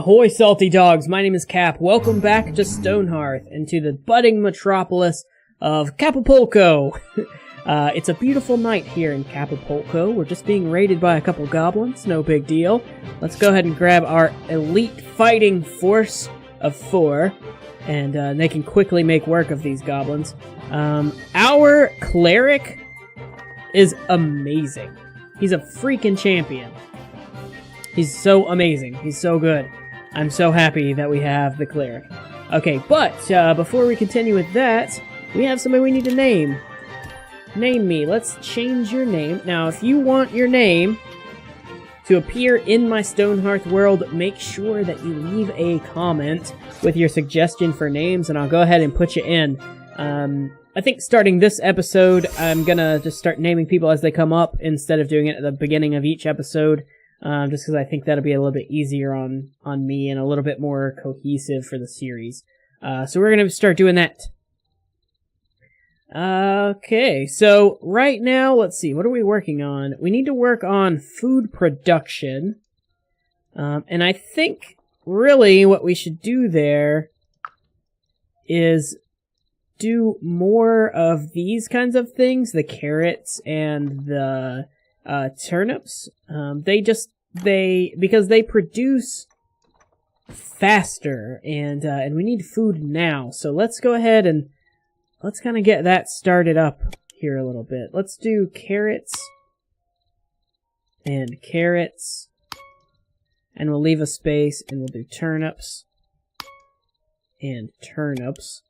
Ahoy, salty dogs! My name is Cap. Welcome back to Stonehearth and to the budding metropolis of Capopolco. It's a beautiful night here in Capopolco. We're just being raided by a couple goblins. No big deal. Let's go ahead and grab our elite fighting force of 4, and they can quickly make work of these goblins. Our cleric is amazing. He's a freaking champion. He's so amazing. He's so good. I'm so happy that we have the cleric. Okay, but before we continue with that, we have somebody we need to name. Name me. Let's change your name. Now, if you want your name to appear in my Stonehearth world, make sure that you leave a comment with your suggestion for names, and I'll go ahead and put you in. I think starting this episode, I'm gonna just start naming people as they come up instead of doing it at the beginning of each episode. Just because I think that'll be a little bit easier on me and a little bit more cohesive for the series. So we're going to start doing that. Okay, so right now, let's see, what are we working on? We need to work on food production. And I think, really, what we should do there is do more of these kinds of things, the carrots and the turnips. Because they produce faster, and we need food now. So let's go ahead and let's kind of get that started up here a little bit. Let's do carrots and carrots, and we'll leave a space, and we'll do turnips and turnips.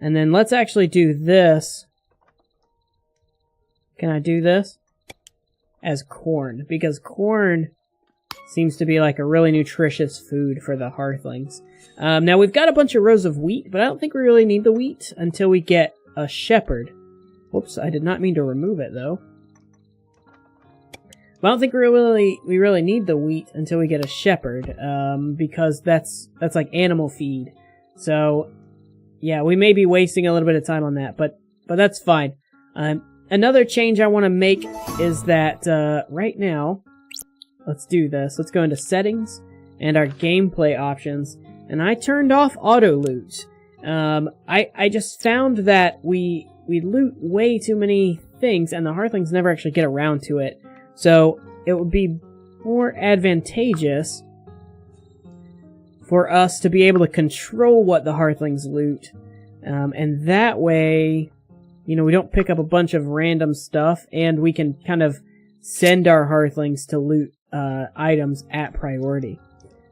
And then let's actually do this. Can I do this? As corn, because corn seems to be like a really nutritious food for the hearthlings. Now we've got a bunch of rows of wheat, but I don't think we really need the wheat until we get a shepherd. Whoops, I did not mean to remove it though. But I don't think we really need the wheat until we get a shepherd, because that's like animal feed. So yeah, we may be wasting a little bit of time on that, but that's fine. Another change I want to make is that right now, let's do this. Let's go into settings and our gameplay options, and I turned off auto loot. I just found that we loot way too many things, and the hearthlings never actually get around to it. So it would be more advantageous for us to be able to control what the hearthlings loot, and that way, you know, we don't pick up a bunch of random stuff, and we can kind of send our hearthlings to loot items at priority.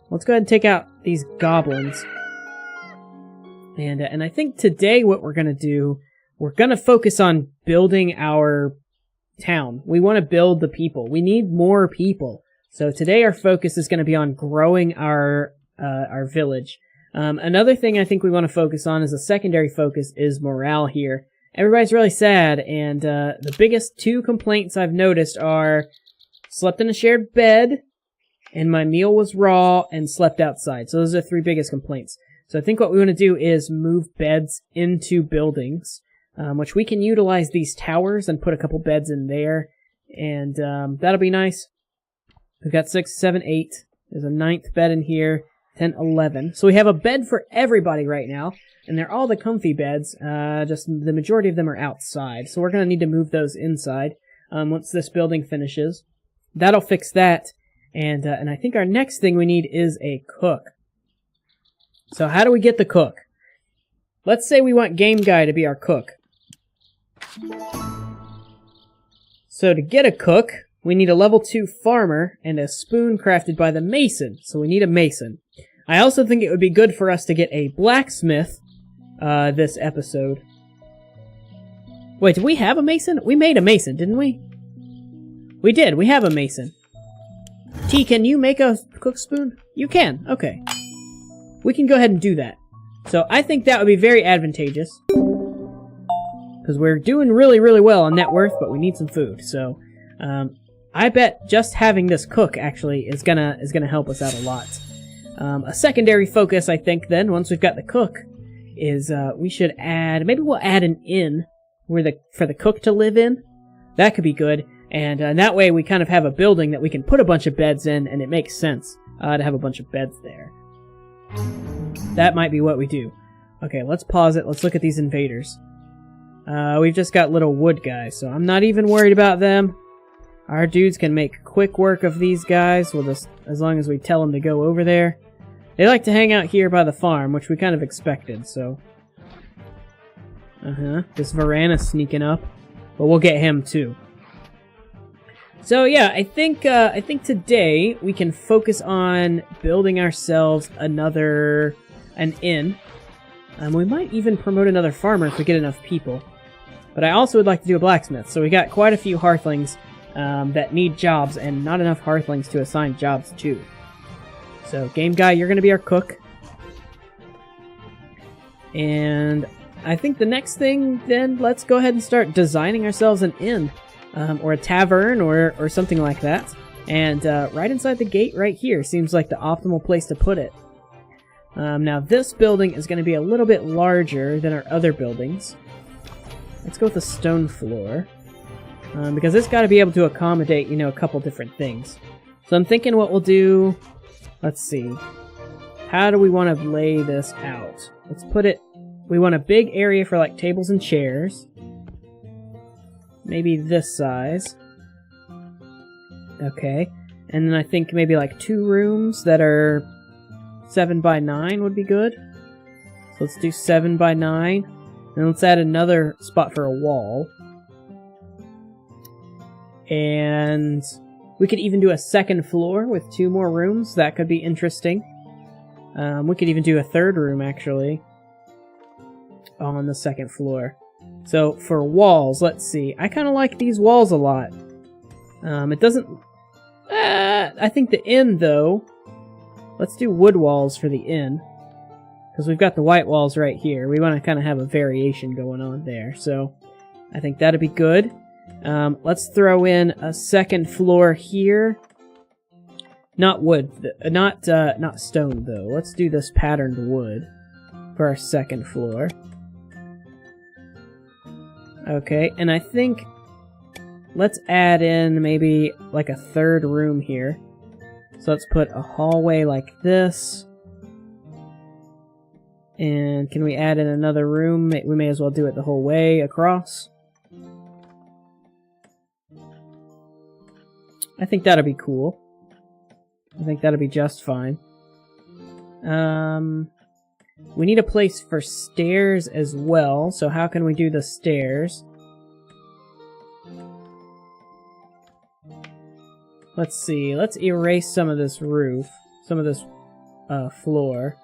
Let's go ahead and take out these goblins. And I think today what we're going to do, we're going to focus on building our town. We want to build the people. We need more people. So today our focus is going to be on growing our village. Another thing I think we want to focus on as a secondary focus is morale here. Everybody's really sad, and the biggest 2 complaints I've noticed are slept in a shared bed, and my meal was raw, and slept outside. So those are the 3 biggest complaints. So I think what we want to do is move beds into buildings, which we can utilize these towers and put a couple beds in there, and that'll be nice. We've got 6, 7, 8. There's a 9th bed in here. 10, 11. So we have a bed for everybody right now, and they're all the comfy beds, just the majority of them are outside, so we're going to need to move those inside once this building finishes. That'll fix that, and I think our next thing we need is a cook. So how do we get the cook? Let's say we want Game Guy to be our cook. So to get a cook, we need a level 2 farmer and a spoon crafted by the mason, so we need a mason. I also think it would be good for us to get a blacksmith this episode. Wait, did we have a mason? We made a mason, didn't we? We did, we have a mason. T, can you make a cook spoon? You can, okay. We can go ahead and do that. So I think that would be very advantageous. Because we're doing really, really well on net worth, but we need some food. So I bet just having this cook actually is gonna help us out a lot. A secondary focus, I think, then, once we've got the cook, is we should add, maybe we'll add an inn for the cook to live in. That could be good, and that way we kind of have a building that we can put a bunch of beds in, and it makes sense. to have a bunch of beds there. That might be what we do. Okay, let's pause it. Let's look at these invaders. We've just got little wood guys, so I'm not even worried about them. Our dudes can make quick work of these guys, as long as we tell them to go over there. They like to hang out here by the farm, which we kind of expected, so... This Varana's sneaking up, but we'll get him too. So yeah, I think today we can focus on building ourselves an inn. We might even promote another farmer if we get enough people. But I also would like to do a blacksmith, so we got quite a few hearthlings that need jobs, and not enough hearthlings to assign jobs to. So, game guy, you're going to be our cook. And I think the next thing, then, let's go ahead and start designing ourselves an inn. Or a tavern, or something like that. And right inside the gate right here seems like the optimal place to put it. Now, this building is going to be a little bit larger than our other buildings. Let's go with a stone floor. Because it's got to be able to accommodate, you know, a couple different things. So I'm thinking what we'll do... Let's see. How do we want to lay this out? Let's put it... We want a big area for, like, tables and chairs. Maybe this size. Okay. And then I think maybe, like, 2 rooms that are 7 by 9 would be good. So let's do 7 by 9. And let's add another spot for a wall. And we could even do a second floor with 2 more rooms. That could be interesting. We could even do a 3rd room, actually, on the 2nd floor. So, for walls, let's see. I kind of like these walls a lot. It doesn't... I think the inn, though... Let's do wood walls for the inn. Because we've got the white walls right here. We want to kind of have a variation going on there. So, I think that'd be good. Let's throw in a 2nd floor here. Not wood, not stone though. Let's do this patterned wood for our 2nd floor. Okay, and I think let's add in maybe like a 3rd room here. So let's put a hallway like this. And can we add in another room? We may as well do it the whole way across. I think that'll be cool. I think that'll be just fine. We need a place for stairs as well, so how can we do the stairs? Let's see, let's erase some of this roof, some of this floor.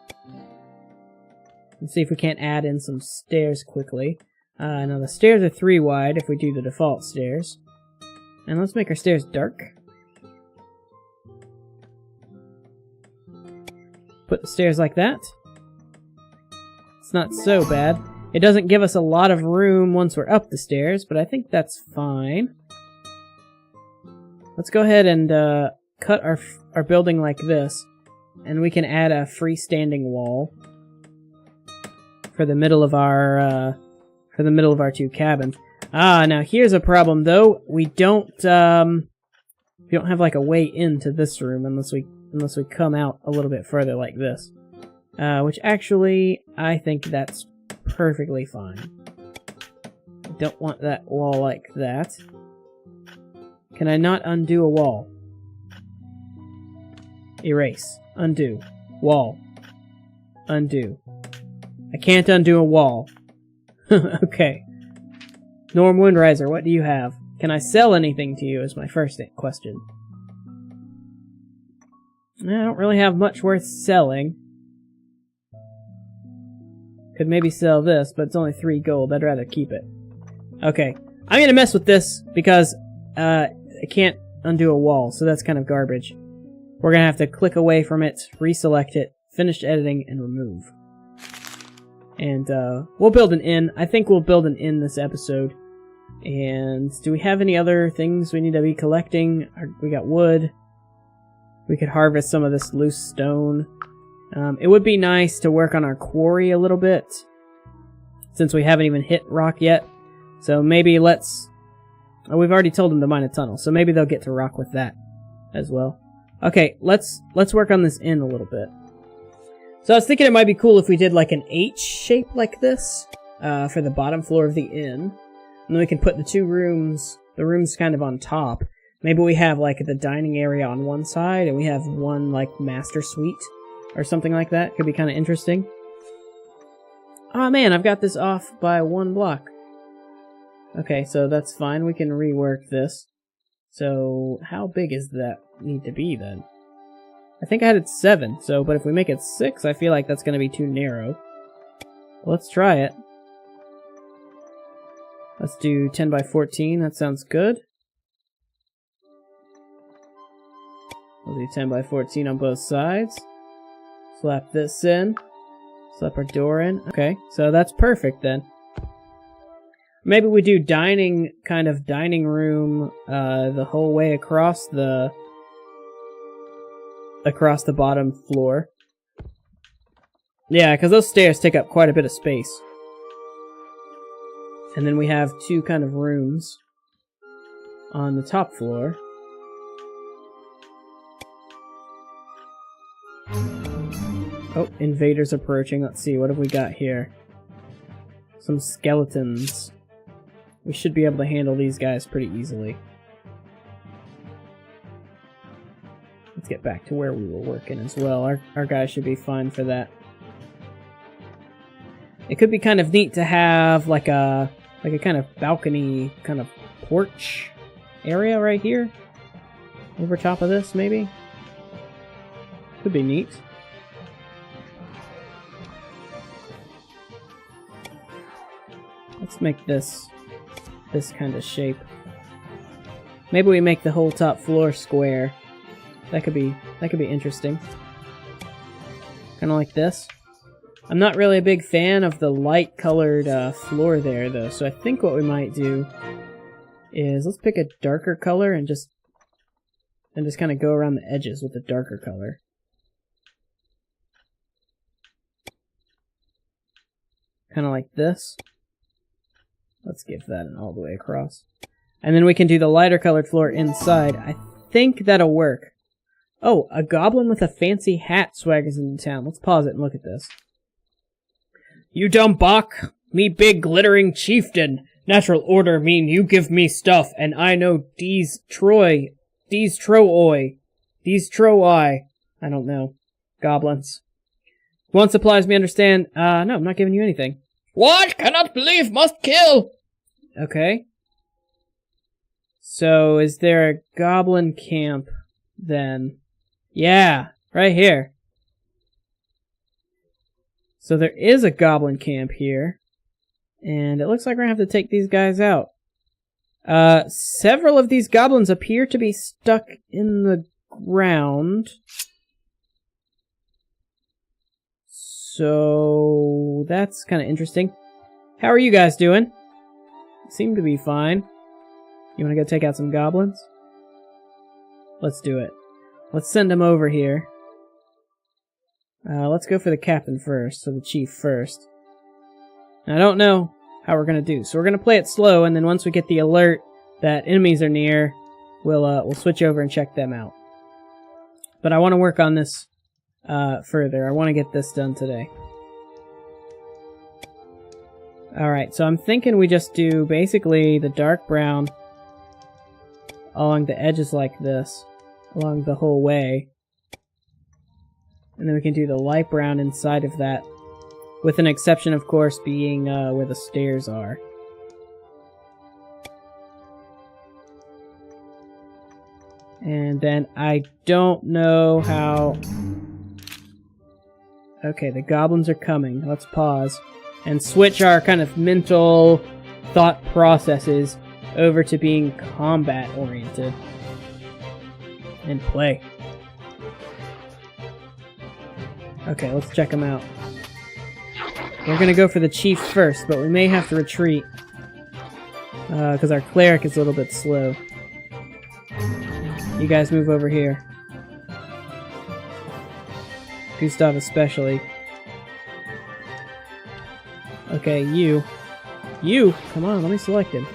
Let's see if we can't add in some stairs quickly. Now the stairs are 3 wide if we do the default stairs. And let's make our stairs dark. Put the stairs like that. It's not so bad. It doesn't give us a lot of room once we're up the stairs, but I think that's fine. Let's go ahead and cut our building like this, and we can add a freestanding wall for the middle of our 2 cabins. Now here's a problem though. We don't have like a way into this room unless we come out a little bit further like this. Which actually, I think that's perfectly fine. I don't want that wall like that. Can I not undo a wall? Erase. Undo. Wall. Undo. I can't undo a wall. Okay. Norm Windriser, what do you have? Can I sell anything to you is my first question. I don't really have much worth selling. Could maybe sell this, but it's only 3 gold. I'd rather keep it. Okay. I'm gonna mess with this because I can't undo a wall, so that's kind of garbage. We're gonna have to click away from it, reselect it, finish editing, and remove. And we'll build an inn. I think we'll build an inn this episode. And do we have any other things we need to be collecting? We got wood. We could harvest some of this loose stone. It would be nice to work on our quarry a little bit, since we haven't even hit rock yet. So maybe let's... Oh, we've already told them to mine a tunnel, so maybe they'll get to rock with that as well. Okay, let's work on this inn a little bit. So I was thinking it might be cool if we did like an H shape like this for the bottom floor of the inn. And then we can put the rooms kind of on top. Maybe we have like the dining area on one side and we have one like master suite or something like that. Could be kind of interesting. Oh man, I've got this off by 1 block. Okay, so that's fine. We can rework this. So how big is that need to be then? I think I had it 7, but if we make it 6, I feel like that's going to be too narrow. Let's try it. Let's do 10 by 14, that sounds good. We'll do 10 by 14 on both sides. Slap this in. Slap our door in. Okay, so that's perfect then. Maybe we do dining room the whole way across the bottom floor. Yeah, because those stairs take up quite a bit of space. And then we have 2 kind of rooms on the top floor. Oh, invaders approaching. Let's see, what have we got here? Some skeletons. We should be able to handle these guys pretty easily. Let's get back to where we were working as well. Our guys should be fine for that. It could be kind of neat to have like a kind of balcony, kind of porch area right here. Over top of this, maybe? Could be neat. Let's make this kind of shape. Maybe we make the whole top floor square. That could be interesting. Kind of like this. I'm not really a big fan of the light colored floor there though, so I think what we might do is let's pick a darker color and just kind of go around the edges with a darker color. Kind of like this. Let's give that an all the way across. And then we can do the lighter colored floor inside. I think that'll work. Oh, a goblin with a fancy hat swaggers into town. Let's pause it and look at this. You dumb bok! Me big glittering chieftain! Natural order mean you give me stuff, and I know D's Troi. I don't know. Goblins. Want supplies, me understand? No, I'm not giving you anything. What? Cannot believe, must kill! Okay. So, is there a goblin camp, then? Yeah, right here. So there is a goblin camp here. And it looks like we're gonna have to take these guys out. Several of these goblins appear to be stuck in the ground. So that's kind of interesting. How are you guys doing? Seem to be fine. You want to go take out some goblins? Let's do it. Let's send them over here. Let's go for the captain first, so the chief first. I don't know how we're going to do, so we're going to play it slow, and then once we get the alert that enemies are near, we'll switch over and check them out. But I want to work on this further. I want to get this done today. Alright, so I'm thinking we just do basically the dark brown along the edges like this, along the whole way. And then we can do the light brown inside of that, with an exception, of course, being where the stairs are. And then I don't know how... Okay, the goblins are coming. Let's pause and switch our kind of mental thought processes over to being combat-oriented. And play. Okay, let's check them out. We're gonna go for the chief first, but we may have to retreat. Because our cleric is a little bit slow. You guys move over here. Gustav especially. Okay, you. You! Come on, let me select him.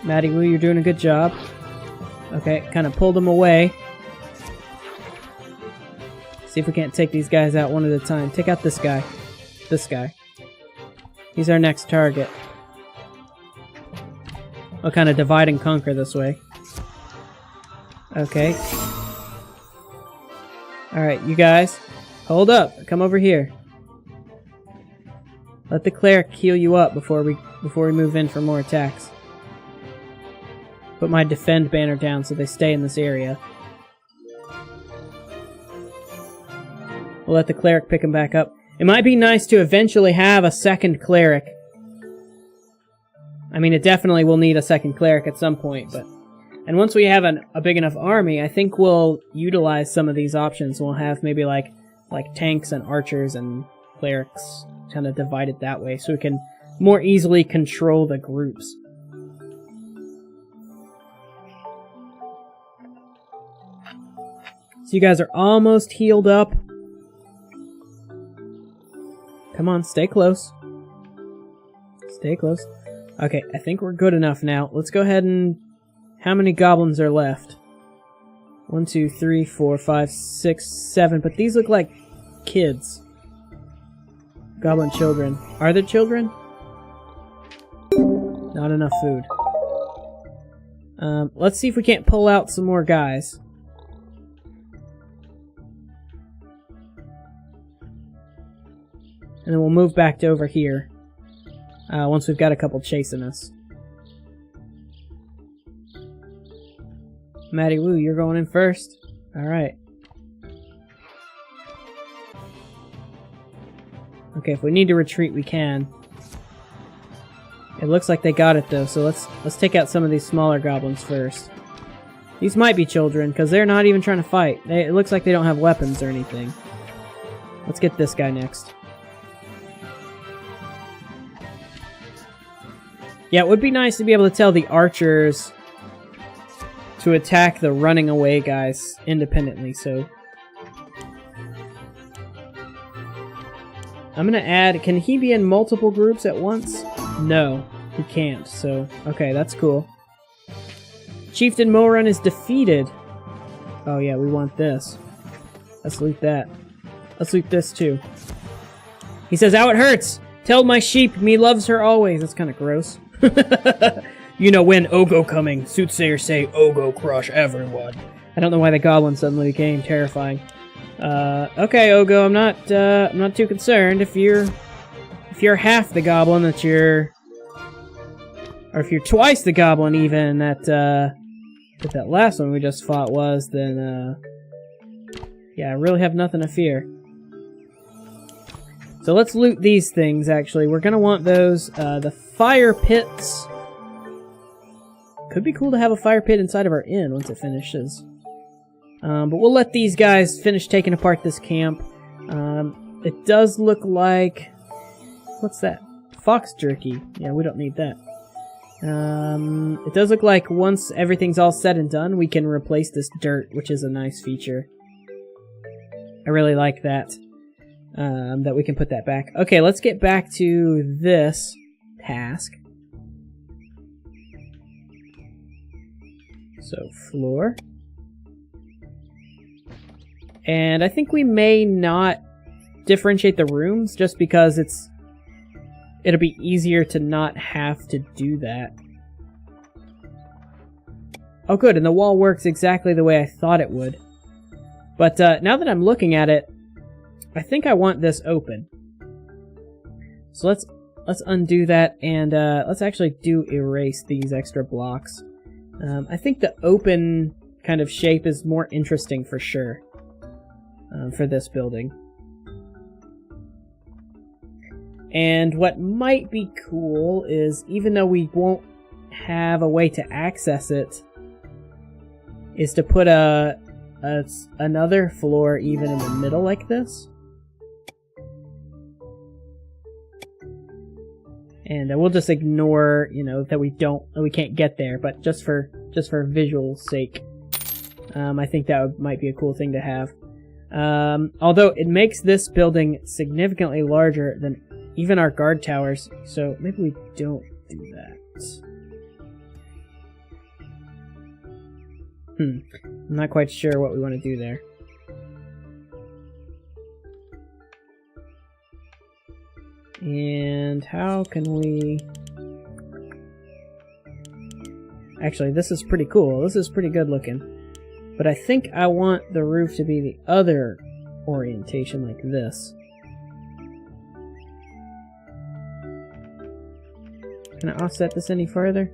Maddie Wu, you're doing a good job. Okay, kind of pulled them away. See if we can't take these guys out one at a time. Take out this guy. This guy. He's our next target. We'll kind of divide and conquer this way. Okay. Alright, you guys. Hold up. Come over here. Let the cleric heal you up before we move in for more attacks. Put my defend banner down so they stay in this area. We'll let the cleric pick him back up. It might be nice to eventually have a second cleric. I mean, it definitely will need a second cleric at some point, but... And once we have a big enough army, I think we'll utilize some of these options. We'll have maybe like tanks and archers and clerics kind of divided that way, so we can more easily control the groups. So you guys are almost healed up. Come on, stay close. Stay close. Okay, I think we're good enough now. Let's go ahead and... How many goblins are left? 1, 2, 3, 4, 5, 6, 7. But these look like kids. Goblin children. Are there children? Not enough food. Let's see if we can't pull out some more guys. And then we'll move back to over here. Once we've got a couple chasing us. Matty Woo, you're going in first. Alright. Okay, if we need to retreat, we can. It looks like they got it though, so let's take out some of these smaller goblins first. These might be children, because they're not even trying to fight. It looks like they don't have weapons or anything. Let's get this guy next. Yeah, it would be nice to be able to tell the archers to attack the running away guys independently, so... I'm gonna add... Can he be in multiple groups at once? No, he can't, so... Okay, that's cool. Chieftain Morun is defeated. Oh yeah, we want this. Let's loot that. Let's loot this too. He says, "Ow, it hurts! Tell my sheep me loves her always." That's kind of gross. You know when Ogo coming, soothsayers say Ogo crush everyone. I don't know why the goblin suddenly became terrifying. Okay, Ogo, I'm not too concerned. If you're half the goblin that you're... Or if you're twice the goblin even that last one we just fought was, then, yeah, I really have nothing to fear. So let's loot these things, actually. We're gonna want those, the fire pits. Could be cool to have a fire pit inside of our inn once it finishes. But we'll let these guys finish taking apart this camp. It does look like... What's that? Fox jerky. Yeah, we don't need that. It does look like once everything's all said and done, we can replace this dirt, which is a nice feature. I really like that. That we can put that back. Okay, let's get back to this task. So, floor. And I think we may not differentiate the rooms just because it'll be easier to not have to do that. Oh good, and the wall works exactly the way I thought it would. But now that I'm looking at it, I think I want this open. So let's undo that and let's actually erase these extra blocks. I think the open kind of shape is more interesting for sure for this building. And what might be cool is, even though we won't have a way to access it, is to put another floor even in the middle like this. And we'll just ignore, you know, that we can't get there, but just for visual sake, I think that might be a cool thing to have. Although it makes this building significantly larger than even our guard towers, so maybe we don't do that. I'm not quite sure what we want to do there. And how can we... Actually, this is pretty cool. This is pretty good looking. But I think I want the roof to be the other orientation, like this. Can I offset this any further?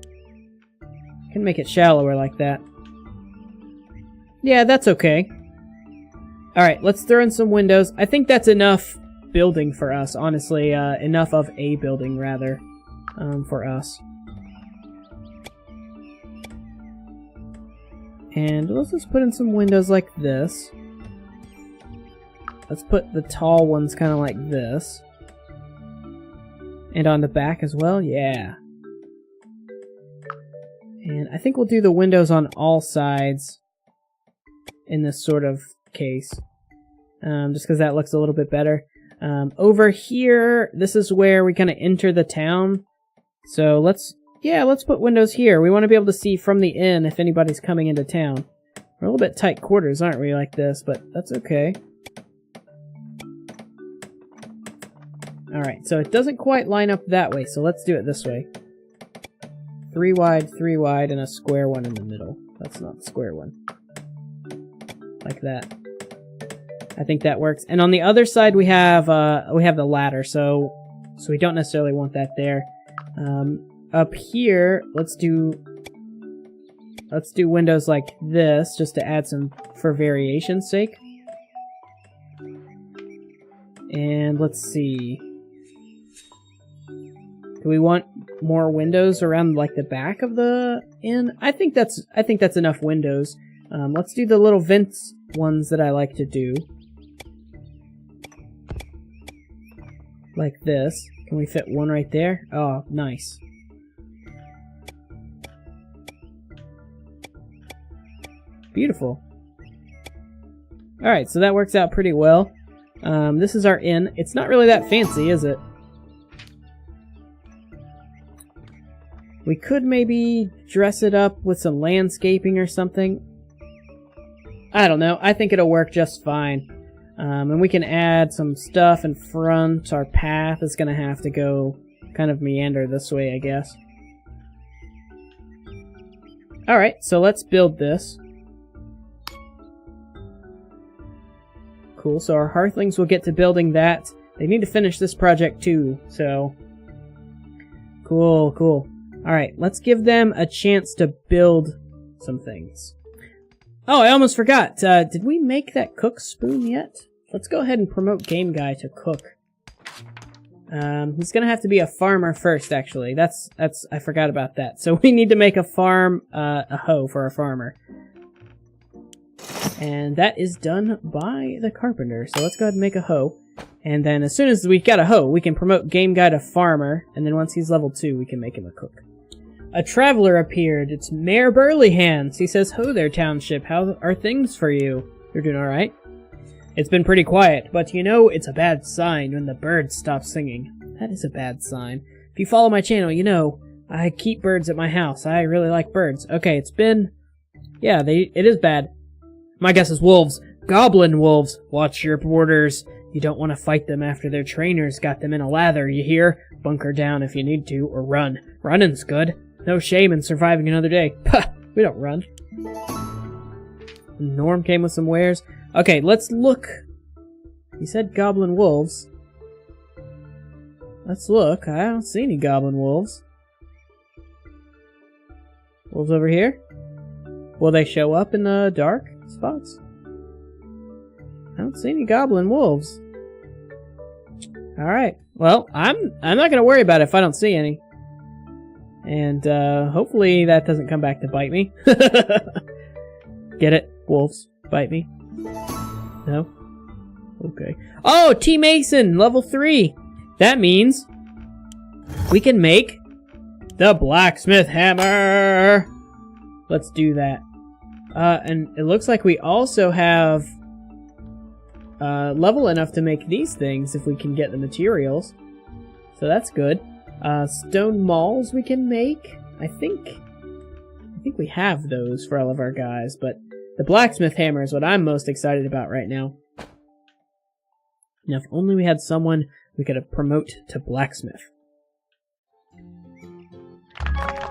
I can make it shallower like that. Yeah, that's okay. Alright, let's throw in some windows. I think that's enough building for us, honestly. Enough of a building, rather, for us. And let's just put in some windows like this. Let's put the tall ones kind of like this. And on the back as well, yeah. And I think we'll do the windows on all sides in this sort of case. Just because that looks a little bit better. Over here, this is where we kind of enter the town. So let's put windows here. We want to be able to see from the inn if anybody's coming into town. We're a little bit tight quarters, aren't we, like this? But that's okay. Alright, so it doesn't quite line up that way, so let's do it this way. 3 wide, and a square one in the middle. That's not the square one. Like that. I think that works. And on the other side we have the ladder, so we don't necessarily want that there. Up here, let's do windows like this, just to add some for variation's sake. And let's see. Do we want more windows around like the back of the inn? I think that's enough windows. Let's do the little vents ones that I like to do. Like this. Can we fit one right there? Oh, nice. Beautiful. Alright, so that works out pretty well. This is our inn. It's not really that fancy, is it? We could maybe dress it up with some landscaping or something. I don't know. I think it'll work just fine. And we can add some stuff in front. Our path is going to have to go kind of meander this way, I guess. Alright, so let's build this. Cool, so our hearthlings will get to building that. They need to finish this project too, so... Cool. Alright, let's give them a chance to build some things. Oh, I almost forgot. Did we make that cook spoon yet? Let's go ahead and promote Game Guy to cook. He's gonna have to be a farmer first, actually. I forgot about that. So we need to make a hoe for a farmer. And that is done by the carpenter. So let's go ahead and make a hoe. And then as soon as we got a hoe, we can promote Game Guy to farmer. And then once he's level 2, we can make him a cook. A traveler appeared. It's Mayor Burleyhands. He says, "Ho there, township. How are things for you? You're doing alright?" "It's been pretty quiet, but you know it's a bad sign when the birds stop singing." "That is a bad sign. If you follow my channel, you know I keep birds at my house. I really like birds." Okay, it's been... Yeah, it is bad. "My guess is wolves. Goblin wolves. Watch your borders. You don't want to fight them after their trainers got them in a lather, you hear? Bunker down if you need to, or run. Running's good. No shame in surviving another day." Pah! We don't run. Norm came with some wares. Okay, let's look. He said Goblin Wolves. Let's look. I don't see any Goblin Wolves. Wolves over here? Will they show up in the dark spots? I don't see any Goblin Wolves. Alright. Well, I'm not gonna worry about it if I don't see any. And, hopefully that doesn't come back to bite me. Get it? Wolves. Bite me. No? Okay. Oh! T. Mason! Level 3! That means we can make the blacksmith hammer! Let's do that. And it looks like we also have level enough to make these things if we can get the materials. So that's good. Stone mauls we can make. I think think we have those for all of our guys, but the blacksmith hammer is what I'm most excited about right now. Now, if only we had someone we could promote to blacksmith.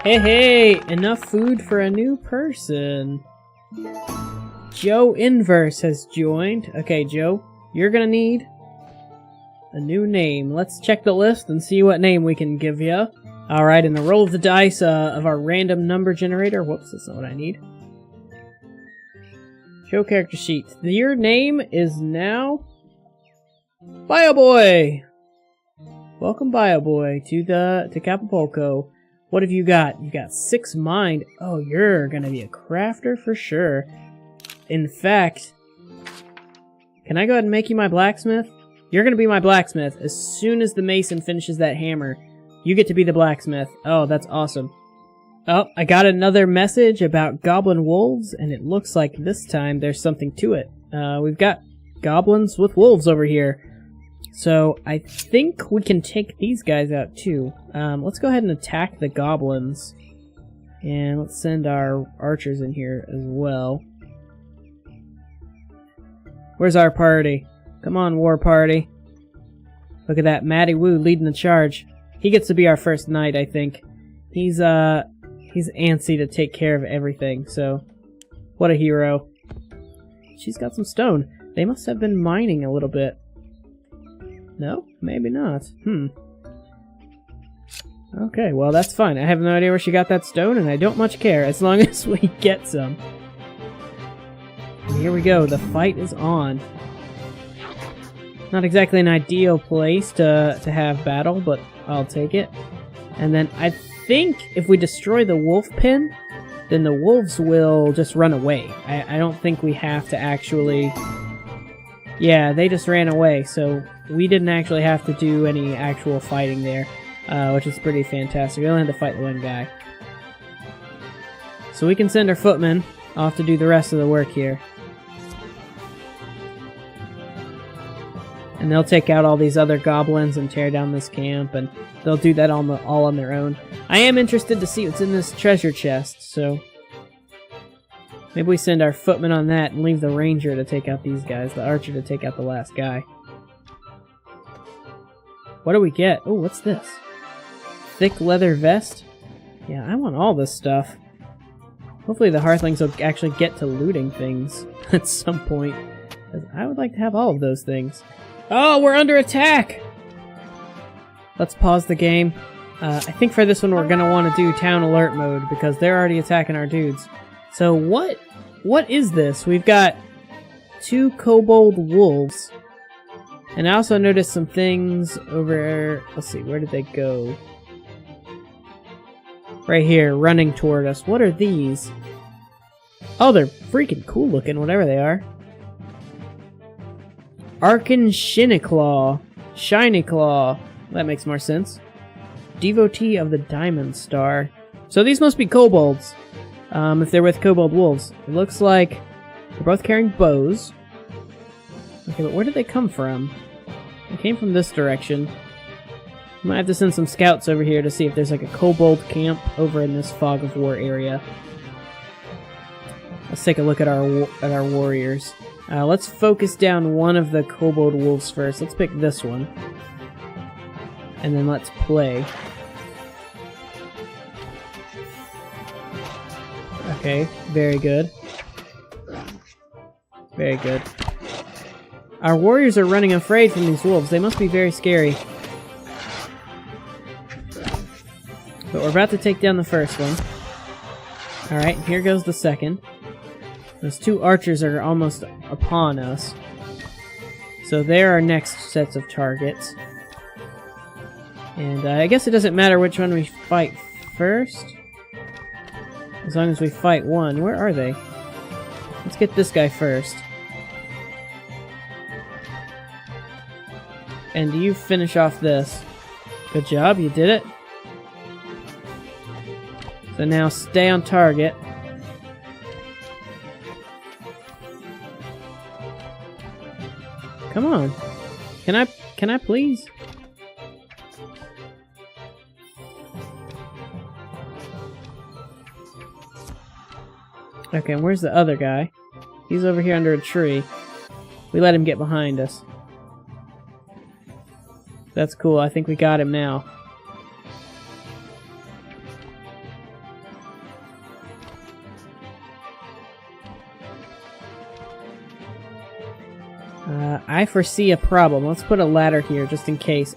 Hey, enough food for a new person. Joe Inverse has joined. Okay, Joe, you're gonna need a new name. Let's check the list and see what name we can give you. Alright, and the roll of the dice of our random number generator. Whoops, that's not what I need. Show character sheet. Your name is now BioBoy. Welcome, BioBoy, to Capopolco. What have you got? You got 6 mind. Oh, you're gonna be a crafter for sure. In fact, can I go ahead and make you my blacksmith? You're gonna be my blacksmith. As soon as the mason finishes that hammer, you get to be the blacksmith. Oh, that's awesome. Oh, I got another message about Goblin Wolves, and it looks like this time there's something to it. We've got goblins with wolves over here. So, I think we can take these guys out too. Let's go ahead and attack the goblins. And let's send our archers in here as well. Where's our party? Come on, war party. Look at that, Matty Woo leading the charge. He gets to be our first knight, I think. He's antsy to take care of everything, so what a hero. She's got some stone. They must have been mining a little bit. No? Maybe not. Okay, well that's fine. I have no idea where she got that stone, and I don't much care, as long as we get some. And here we go, the fight is on. Not exactly an ideal place to have battle, but I'll take it. And then I think if we destroy the wolf pen, then the wolves will just run away. I don't think we have to actually... Yeah, they just ran away, so we didn't actually have to do any actual fighting there, which is pretty fantastic. We only had to fight one guy. So we can send our footmen off to do the rest of the work here. And they'll take out all these other goblins and tear down this camp, and they'll do that all on their own. I am interested to see what's in this treasure chest, so maybe we send our footmen on that and leave the ranger to take out these guys, the archer to take out the last guy. What do we get? Oh, what's this? Thick leather vest? Yeah, I want all this stuff. Hopefully the hearthlings will actually get to looting things at some point, because I would like to have all of those things. Oh, we're under attack! Let's pause the game. I think for this one we're gonna want to do town alert mode because they're already attacking our dudes. So what is this? We've got 2 kobold wolves. And I also noticed some things over... Let's see, where did they go? Right here, running toward us. What are these? Oh, they're freaking cool looking, whatever they are. Arkan Shiniclaw. Shiny Claw. That makes more sense. Devotee of the Diamond Star. So these must be kobolds. If they're with kobold wolves. It looks like they're both carrying bows. Okay, but where did they come from? They came from this direction. Might have to send some scouts over here to see if there's like a kobold camp over in this Fog of War area. Let's take a look at our warriors. Let's focus down one of the kobold wolves first. Let's pick this one. And then let's play. Okay, very good. Very good. Our warriors are running afraid from these wolves. They must be very scary. But we're about to take down the first one. Alright, here goes the second. Those 2 archers are almost upon us. So they're our next sets of targets. And I guess it doesn't matter which one we fight first. As long as we fight one. Where are they? Let's get this guy first. And you finish off this. Good job, you did it. So now stay on target. Come on. Can I please? Okay, and where's the other guy? He's over here under a tree. We let him get behind us. That's cool. I think we got him now. I foresee a problem. Let's put a ladder here just in case.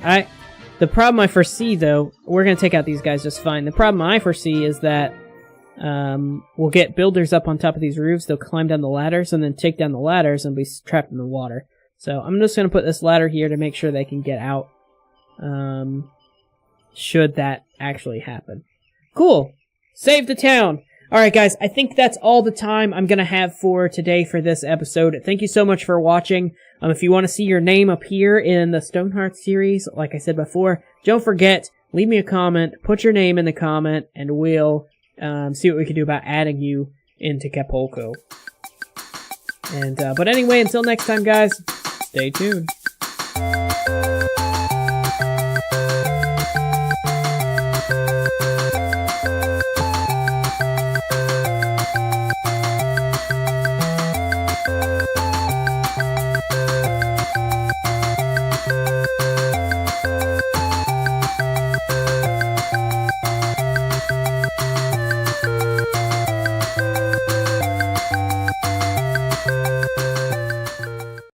The problem I foresee, though, we're going to take out these guys just fine. The problem I foresee is that we'll get builders up on top of these roofs. They'll climb down the ladders and then take down the ladders and be trapped in the water. So I'm just going to put this ladder here to make sure they can get out. Should that actually happen. Cool. Save the town. Alright guys, I think that's all the time I'm going to have for today for this episode. Thank you so much for watching. If you want to see your name appear in the Stonehearth series, like I said before, don't forget, leave me a comment, put your name in the comment, and we'll see what we can do about adding you into Capopolco. But anyway, until next time guys, stay tuned.